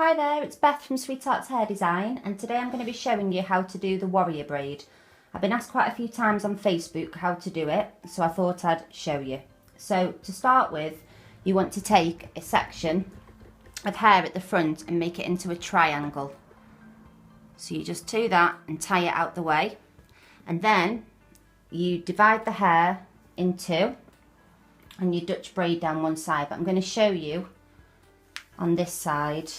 Hi there, it's Beth from SweetHearts Hair Design, and today I'm going to be showing you how to do the warrior braid. I've been asked quite a few times on Facebook how to do it, so I thought I'd show you. So to start with, you want to take a section of hair at the front and make it into a triangle. So you just do that and tie it out the way, and then you divide the hair in two and you Dutch braid down one side, but I'm going to show you on this side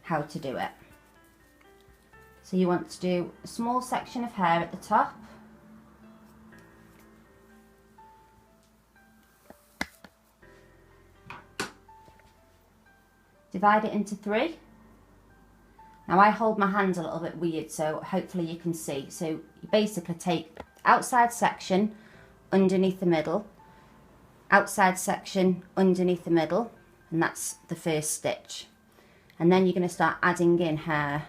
how to do it. So you want to do a small section of hair at the top, divide it into three. Now I hold my hands a little bit weird, so hopefully you can see. So you basically take the outside section underneath the middle, outside section underneath the middle, and that's the first stitch. And then you're going to start adding in hair.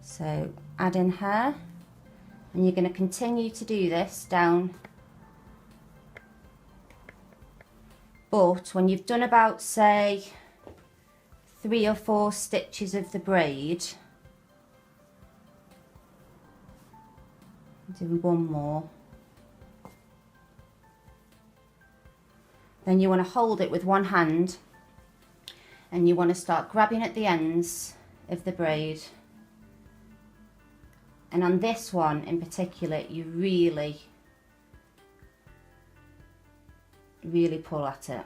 So add in hair, and you're going to continue to do this down. But when you've done about, say, 3 or 4 stitches of the braid, do one more. Then you want to hold it with one hand, and you want to start grabbing at the ends of the braid. And on this one in particular, you really pull at it.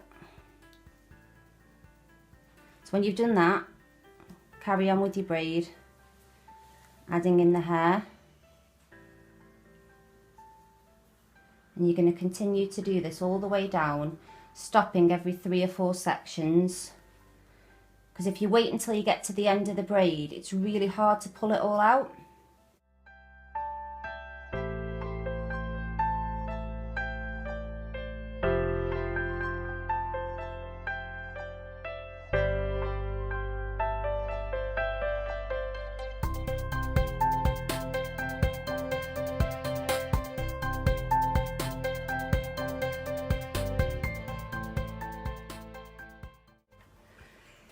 So when you've done that, carry on with your braid, adding in the hair. And you're going to continue to do this all the way down, stopping every 3 or 4 sections, because if you wait until you get to the end of the braid, it's really hard to pull it all out.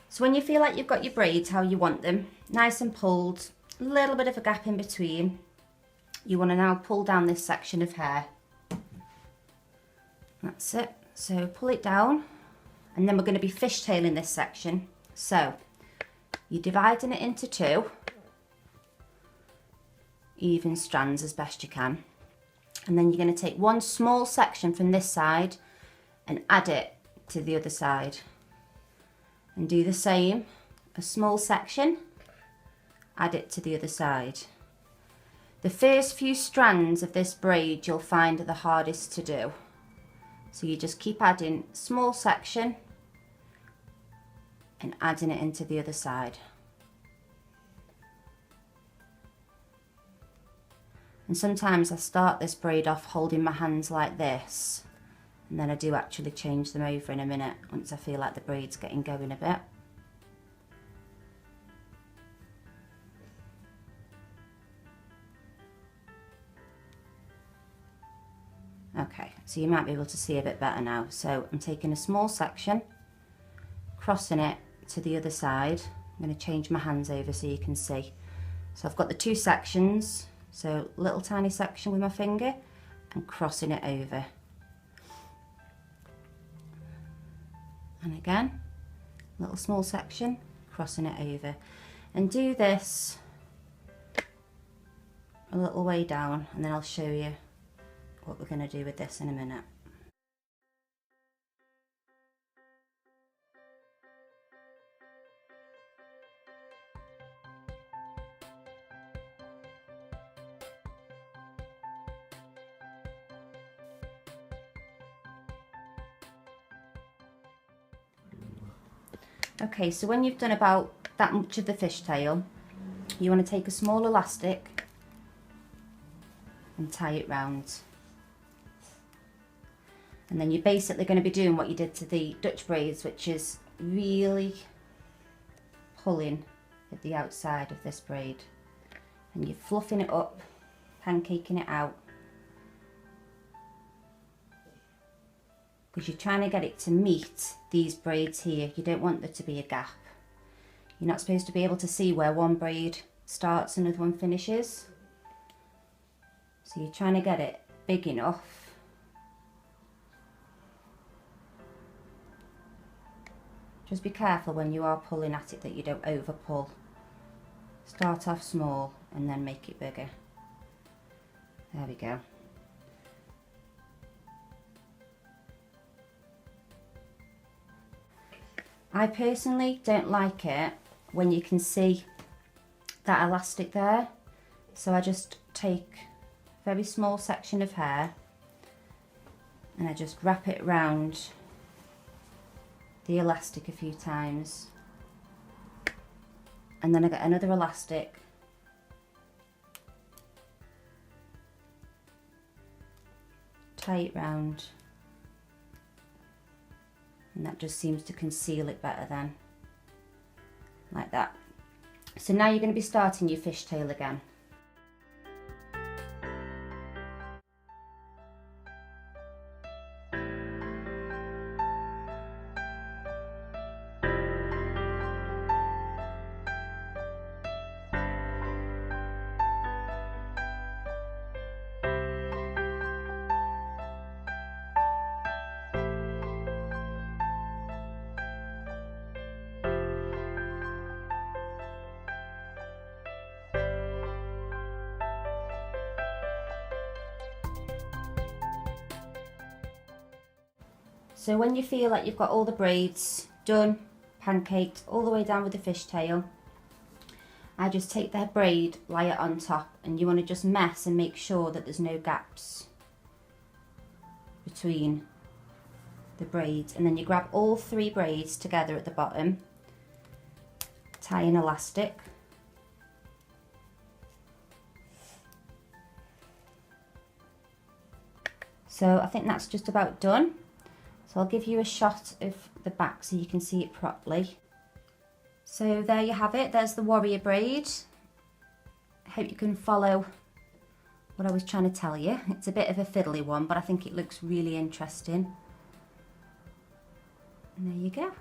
So when you feel like you've got your braids how you want them, nice and pulled, a little bit of a gap in between, you want to now pull down this section of hair. That's it. So pull it down, and then we're going to be fishtailing this section. So you're dividing it into 2 even strands as best you can, and then you're going to take one small section from this side and add it to the other side. And do the same, a small section, add it to the other side. The first few strands of this braid you'll find are the hardest to do. So you just keep adding small section and adding it into the other side. And sometimes I start this braid off holding my hands like this, and then I do actually change them over in a minute once I feel like the braid's getting going a bit. Okay, so you might be able to see a bit better now. So I'm taking a small section, crossing it to the other side. I'm going to change my hands over so you can see. So I've got the 2 sections, so little tiny section with my finger and crossing it over. And again, little small section, crossing it over. And do this a little way down, and then I'll show you what we're going to do with this in a minute. Okay, so when you've done about that much of the fishtail, you want to take a small elastic and tie it round. And then you're basically going to be doing what you did to the Dutch braids, which is really pulling at the outside of this braid. And you're fluffing it up, pancaking it out. because you're trying to get it to meet these braids here. You don't want there to be a gap. You're not supposed to be able to see where one braid starts and another one finishes. So you're trying to get it big enough. Just be careful when you are pulling at it that you don't over pull. Start off small and then make it bigger. There we go. I personally don't like it when you can see that elastic there. So I just take a very small section of hair and I just wrap it around the elastic a few times, and then I get another elastic tie it round, and that just seems to conceal it better then, like that. So now you're going to be starting your fishtail again. So when you feel like you've got all the braids done, pancaked all the way down with the fishtail, I just take the braid, lie it on top, and you want to just mess and make sure that there's no gaps between the braids. And then you grab all 3 braids together at the bottom, tie an elastic, so I think that's just about done. So I'll give you a shot of the back so you can see it properly. So there you have it, there's the warrior braid. I hope you can follow what I was trying to tell you. It's a bit of a fiddly one, but I think it looks really interesting. And there you go.